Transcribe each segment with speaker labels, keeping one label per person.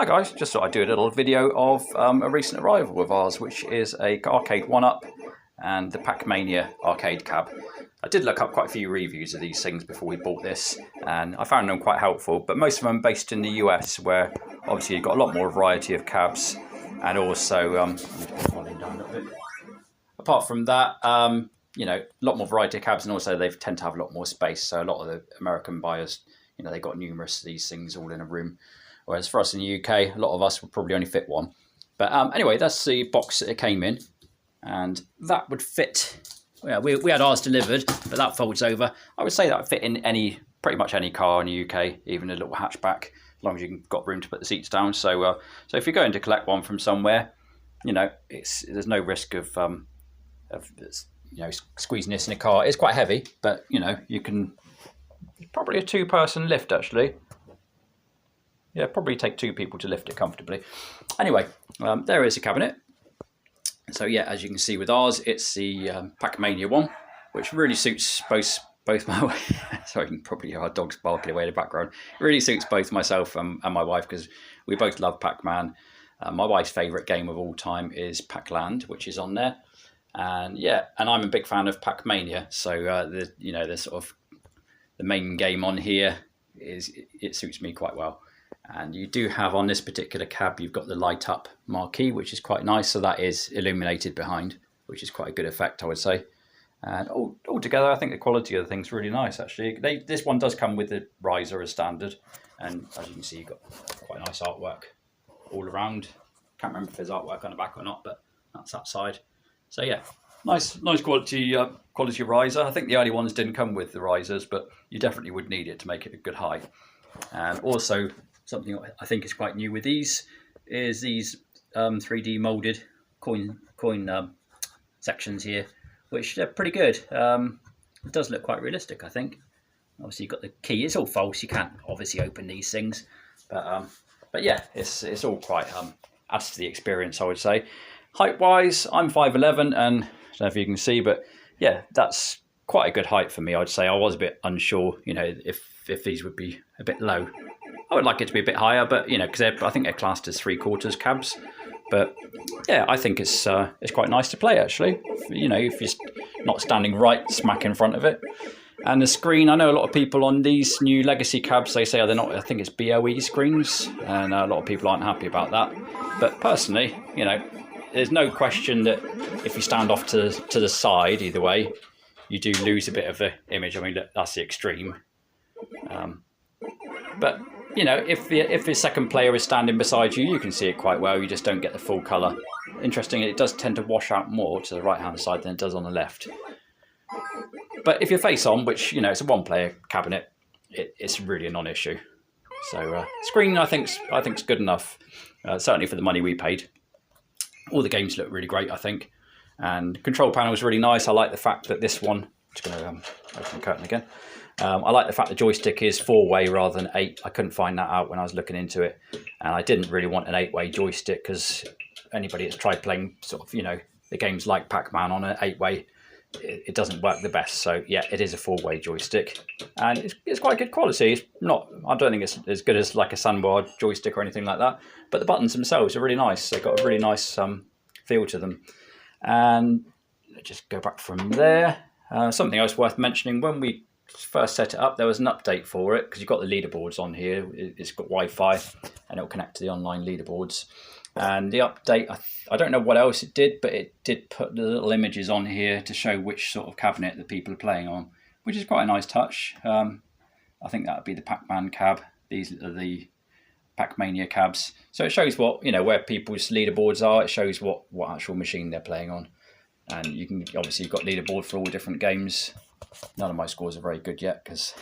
Speaker 1: Hi guys, just thought I'd do a little video of a recent arrival of ours, which is a Arcade1up and the Pacmania arcade cab. I did look up quite a few reviews of these things before we bought this, and I found them quite helpful, but most of them based in the US, where obviously you've got a lot more variety of cabs, and also, let me just put the volume down a little bit. Apart from that, you know, a lot more variety of cabs, and also they tend to have a lot more space, so a lot of the American buyers, you know, they've got numerous of these things all in a room. Whereas for us in the UK, a lot of us would probably only fit one. But anyway, that's the box that it came in. And that would fit, yeah, we had ours delivered, but that folds over. I would say that would fit in pretty much any car in the UK, even a little hatchback, as long as you've got room to put the seats down. So if you're going to collect one from somewhere, you know, there's no risk of you know, squeezing this in a car. It's quite heavy, but you know, you can, probably a two-person lift actually. Yeah, probably take two people to lift it comfortably. Anyway, there is a cabinet. So yeah, as you can see with ours, it's the Pacmania one, which really suits both my sorry, you can probably hear our dogs barking away in the background. It really suits both myself and my wife, because we both love Pac-Man. My wife's favourite game of all time is Pac-Land, which is on there. And yeah, and I'm a big fan of Pacmania. So you know, the sort of the main game on here it suits me quite well. And you do have on this particular cab, you've got the light up marquee, which is quite nice. So that is illuminated behind, which is quite a good effect, I would say. And altogether, I think the quality of the thing's really nice, actually. This one does come with the riser as standard. And as you can see, you've got quite nice artwork all around. Can't remember if there's artwork on the back or not, but that's that side. So yeah, nice quality riser. I think the early ones didn't come with the risers, but you definitely would need it to make it a good height. And also, something I think is quite new with these is these 3D molded coin sections here, which are pretty good. It does look quite realistic, I think. Obviously, you've got the key. It's all false. You can't obviously open these things, but yeah, it's all quite adds to the experience, I would say. Height wise, I'm 5'11", and I don't know if you can see, but yeah, that's quite a good height for me. I'd say I was a bit unsure, you know, if these would be a bit low. I would like it to be a bit higher, but you know, because I think they're classed as 3/4 cabs. But yeah, I think it's quite nice to play actually. You know, if you're not standing right smack in front of it. And the screen, I know a lot of people on these new legacy cabs, they say they're not. I think it's BOE screens, and a lot of people aren't happy about that. But personally, you know, there's no question that if you stand off to the side, either way, you do lose a bit of the image. I mean, that's the extreme. But you know, if the second player is standing beside you, you can see it quite well. You just don't get the full colour. Interesting, it does tend to wash out more to the right-hand side than it does on the left. But if you're face on, which, you know, it's a one-player cabinet, it's really a non-issue. So screen, I think's good enough. Certainly for the money we paid. All the games look really great, I think. And control panel is really nice. I like the fact that this one, just going to open the curtain again. I like the fact the joystick is 4-way rather than 8. I couldn't find that out when I was looking into it. And I didn't really want an 8-way joystick, because anybody that's tried playing sort of, you know, the games like Pac-Man on an 8-way, it doesn't work the best. So yeah, it is a 4-way joystick. And it's quite good quality. It's not, I don't think it's as good as like a Sunward joystick or anything like that. But the buttons themselves are really nice. They've got a really nice feel to them. And let's just go back from there. Something else worth mentioning, when we first set it up, there was an update for it, because you've got the leaderboards on here. It's got Wi-Fi and it'll connect to the online leaderboards. And the update, I don't know what else it did, but it did put the little images on here to show which sort of cabinet the people are playing on, which is quite a nice touch. I think that would be the Pac-Man cab. These are the Pacmania cabs. So it shows what, you know, where people's leaderboards are. It shows what actual machine they're playing on. And you can, obviously you've got leaderboard for all different games. None of my scores are very good yet, because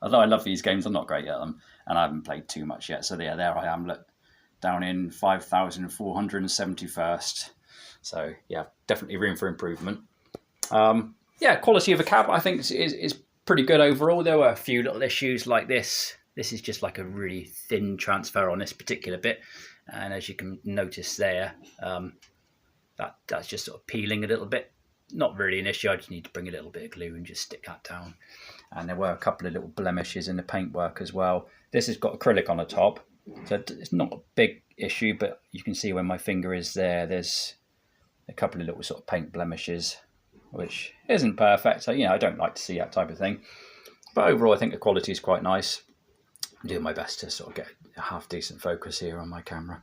Speaker 1: although I love these games, I'm not great at them, and I haven't played too much yet. So yeah, there I am, look, down in 5,471st. So yeah, definitely room for improvement. Yeah, quality of a cab I think is pretty good overall. There were a few little issues like this. This is just like a really thin transfer on this particular bit, and as you can notice there, that's just sort of peeling a little bit. Not really an issue. I just need to bring a little bit of glue and just stick that down. And there were a couple of little blemishes in the paintwork as well. This has got acrylic on the top, So it's not a big issue, but you can see when my finger is there, there's a couple of little sort of paint blemishes, which isn't perfect. So, I don't like to see that type of thing. But overall, I think the quality is quite nice. I'm doing my best to sort of get a half decent focus here on my camera.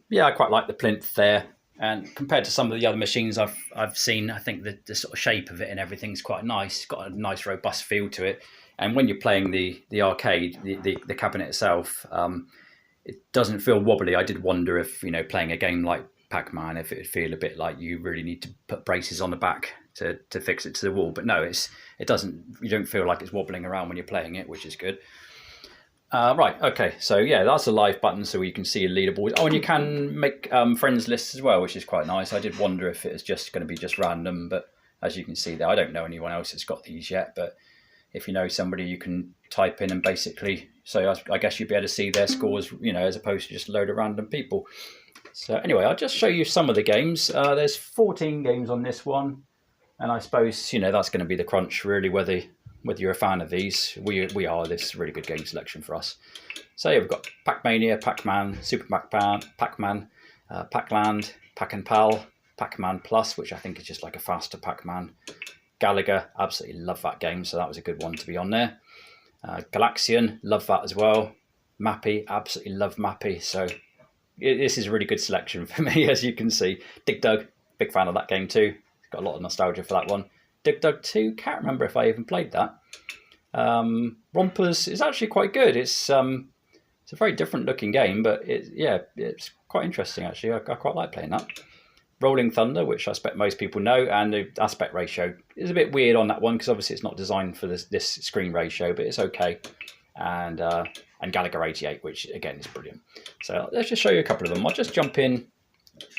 Speaker 1: Yeah, I quite like the plinth there. And compared to some of the other machines I've seen, I think the sort of shape of it and everything's quite nice. It's got a nice robust feel to it. And when you're playing the arcade, the cabinet itself, it doesn't feel wobbly. I did wonder if, playing a game like Pac-Man, if it would feel a bit like you really need to put braces on the back to fix it to the wall. But no, it doesn't. You don't feel like it's wobbling around when you're playing it, which is good. Right, okay, so yeah, that's a live button, so you can see a leaderboard. Oh, and you can make friends lists as well, which is quite nice. I did wonder if it was just going to be just random, but as you can see there, I don't know anyone else that's got these yet, but if you know somebody, you can type in and basically, so I guess you'd be able to see their scores, as opposed to just a load of random people. So anyway, I'll just show you some of the games. There's 14 games on this one, and I suppose, that's going to be the crunch, really, whether you're a fan of these. We are. This is a really good game selection for us. So yeah, we've got Pacmania, Pac-Man, Super Pac-Man, Pac-Land, Pac-and-Pal, Pac-Man Plus, which I think is just like a faster Pac-Man. Gallagher, absolutely love that game, so that was a good one to be on there. Galaxian, love that as well. Mappy, absolutely love Mappy. So this is a really good selection for me, as you can see. Dig Dug, big fan of that game too. Got a lot of nostalgia for that one. Dig Dug 2, can't remember if I even played that. Rompers is actually quite good. It's a very different looking game, but it's quite interesting actually. I quite like playing that. Rolling Thunder, which I expect most people know, and the aspect ratio is a bit weird on that one because obviously it's not designed for this screen ratio, but it's okay. And Gallagher 88, which again is brilliant. So let's just show you a couple of them. I'll just jump in.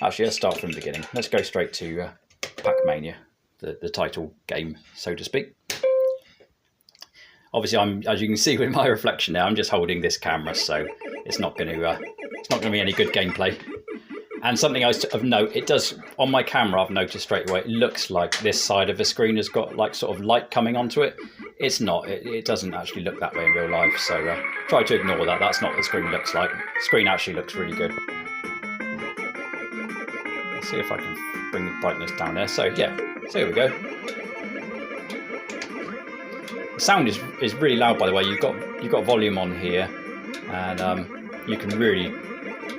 Speaker 1: Actually, let's start from the beginning. Let's go straight to Pacmania, the title game, so to speak. Obviously, as you can see with my reflection now, I'm just holding this camera, so it's not going to be any good gameplay. And something else of note, it does, on my camera, I've noticed straight away, it looks like this side of the screen has got like sort of light coming onto it. It's not, it doesn't actually look that way in real life, so try to ignore that. That's not what the screen looks like. The screen actually looks really good. Let's see if I can bring the brightness down there. So yeah, so here we go. The sound is really loud, by the way. You've got volume on here, and you can really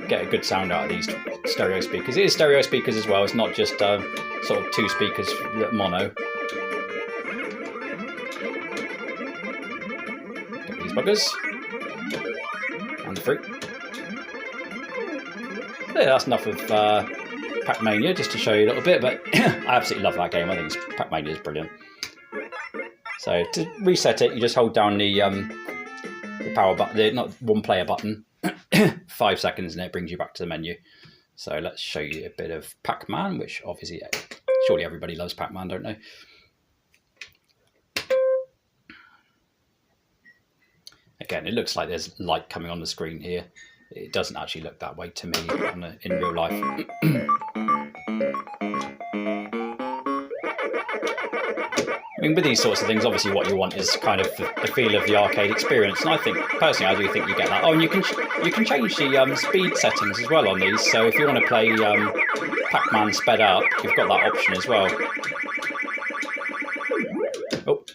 Speaker 1: get a good sound out of these stereo speakers. It is stereo speakers as well. It's not just sort of two speakers mono. Get these buggers and the fruit. Yeah, that's enough of Pacmania, just to show you a little bit. But I absolutely love that game. I think Pacmania is brilliant. So to reset it, you just hold down the power button, the not one player button, 5 seconds, and it brings you back to the menu. So let's show you a bit of Pac-Man, which obviously, surely everybody loves Pac-Man, don't they? Again, it looks like there's light coming on the screen here. It doesn't actually look that way to me in real life. I mean, with these sorts of things, obviously what you want is kind of the feel of the arcade experience, and I think, personally, I do think you get that. Oh, and you can change the speed settings as well on these, so if you want to play Pac-Man sped up, you've got that option as well. Oh.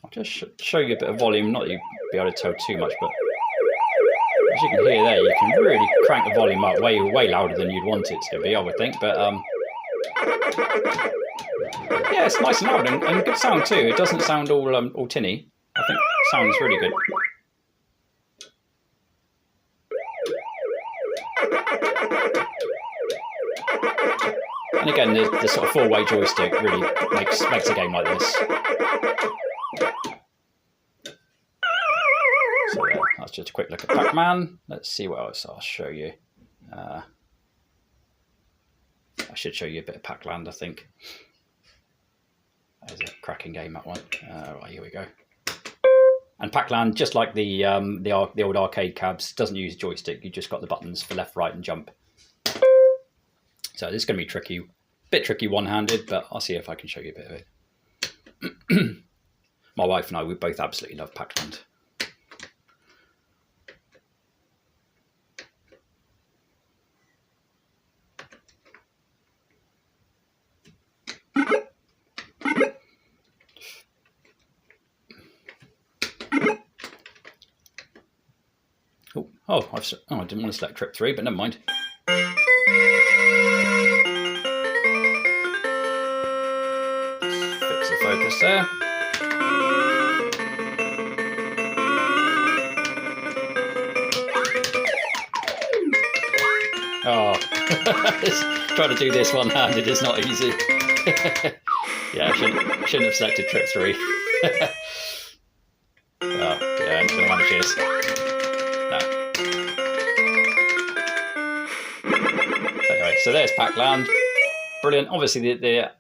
Speaker 1: I'll just show you a bit of volume, not that you'll be able to tell too much, but as you can hear there, you can really crank the volume up way louder than you'd want it to be, I would think, but yeah, it's nice and loud and good sound too. It doesn't sound all tinny. I think it sounds really good. And again, the sort of four-way joystick really makes a game like this. So that's just a quick look at Pac-Man. Let's see what else I'll show you. I should show you a bit of Pac-Land, I think. There's a cracking game, that one. Right, here we go. And Pac-Land, just like the old arcade cabs, doesn't use joystick. You just got the buttons for left, right, and jump. So this is going to be tricky, bit tricky one-handed, but I'll see if I can show you a bit of it. my wife and I, we both absolutely love Pac-Man. Oh, I didn't want to select trip 3, but never mind. Fix the focus there. Oh, trying to do this one-handed is not easy. Yeah, I shouldn't have selected trip 3. Oh, yeah, I'm going to manage this. No. Anyway, so there's Pac-Land. Brilliant. Obviously, the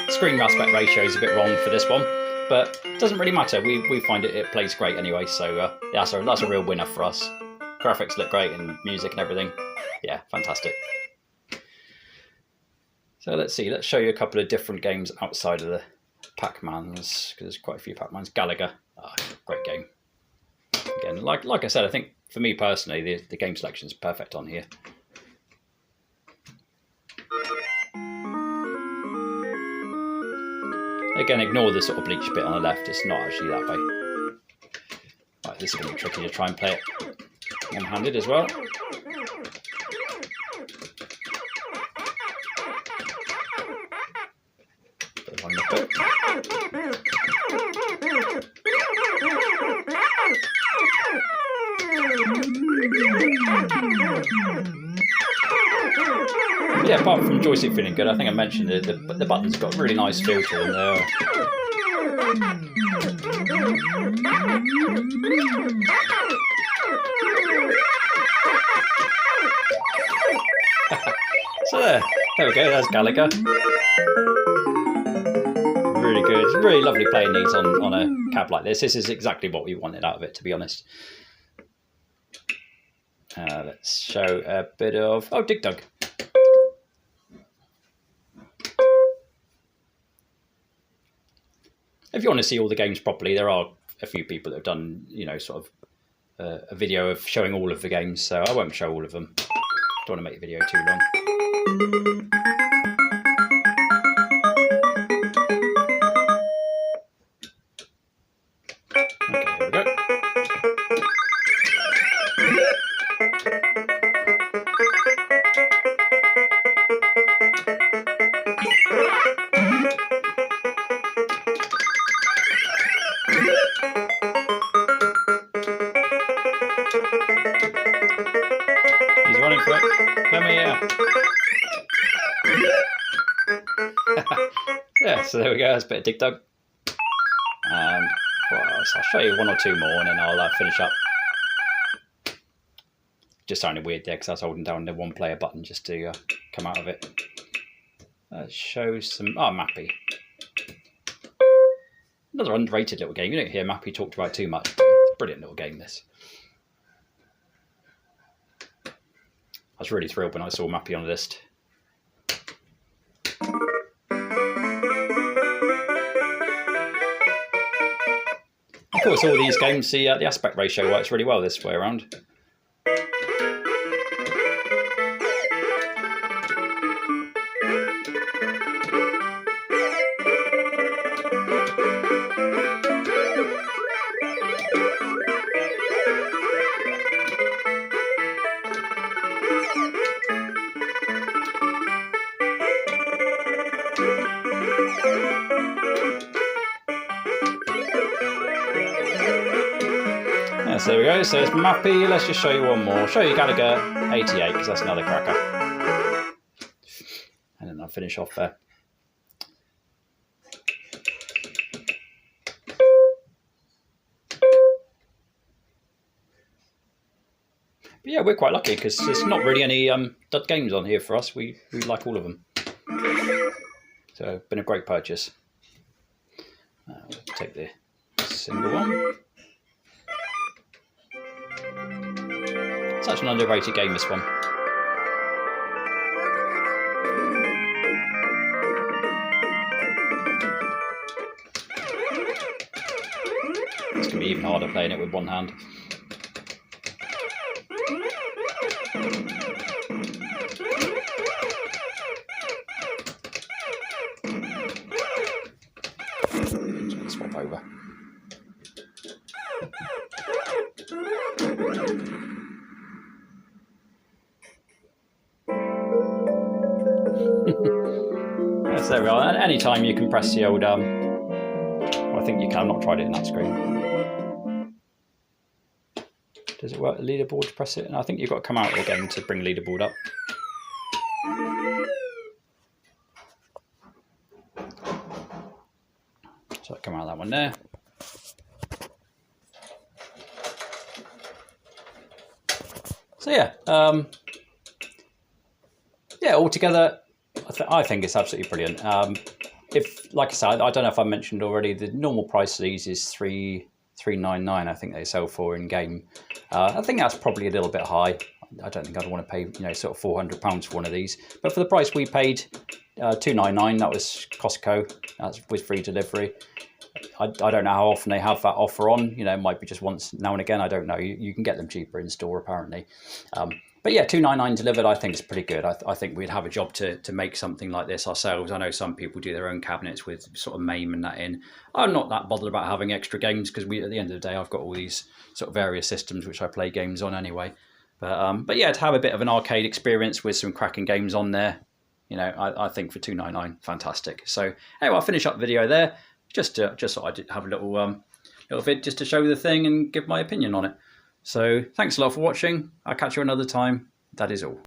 Speaker 1: screen aspect ratio is a bit wrong for this one, but it doesn't really matter. We find it plays great anyway, so that's a real winner for us. Graphics look great and music and everything. Yeah, fantastic. So let's see. Let's show you a couple of different games outside of the Pac-Mans, because there's quite a few Pac-Mans. Galaga, great game. Again, like I said, I think for me personally, the game selection is perfect on here. Again, ignore the sort of bleach bit on the left. It's not actually that way. Right, this is going to be tricky to try and play it one-handed as well. Yeah, apart from joystick feeling good, I think I mentioned the buttons got a really nice feel to them there. So there we go, there's Galaga. Really good. It's really lovely playing these on a cab like this. This is exactly what we wanted out of it, to be honest. Let's show a bit of... Oh, Dig Dug. If you want to see all the games properly, there are a few people that have done, you know, sort of a video of showing all of the games, so I won't show all of them. Don't want to make the video too long. Okay, here we go. He's running for it. Come here. Yeah, so there we go. That's a bit of Dig Dug. I'll show you one or two more and then I'll finish up. Just sounded weird there because I was holding down the one player button just to come out of it. Show some... Oh, Mappy. Another underrated little game. You don't hear Mappy talked about too much. It's a brilliant little game, this. I was really thrilled when I saw Mappy on the list. Of course, all these games, the aspect ratio works really well this way around. So there we go, so it's Mappy. Let's just show you one more. I'll show you Galaga 88 because that's another cracker. And then I'll finish off there. But yeah, we're quite lucky because there's not really any dud games on here for us. We like all of them. So been a great purchase. We'll take the single one. Such an underrated game, this one. playing it with one hand. Swap over. Yes, there we are. At any time you can press the old, well, I think you can. I've not tried it in that screen. Does it work, the leaderboard, to press it? And I think you've got to come out of the game to bring leaderboard up. So I'll come out of that one there. So yeah, yeah, altogether, I think it's absolutely brilliant. If, like I said, I don't know if I mentioned already, the normal price of these is $3.99. I think they sell for in game. I think that's probably a little bit high. I don't think I'd want to pay, you know, sort of £400 for one of these. But for the price we paid, $2.99. That was Costco. That's with free delivery. I don't know how often they have that offer on. You know, it might be just once now and again. I don't know. You can get them cheaper in store apparently. But yeah, $2.99 delivered, I think is pretty good. I think we'd have a job to make something like this ourselves. I know some people do their own cabinets with sort of MAME and that in. I'm not that bothered about having extra games because at the end of the day, I've got all these sort of various systems which I play games on anyway. But yeah, to have a bit of an arcade experience with some cracking games on there, you know, I think for $2.99, fantastic. So anyway, I'll finish up the video there. Just thought I'd have a little vid just to show the thing and give my opinion on it. So thanks a lot for watching. I'll catch you another time. That is all.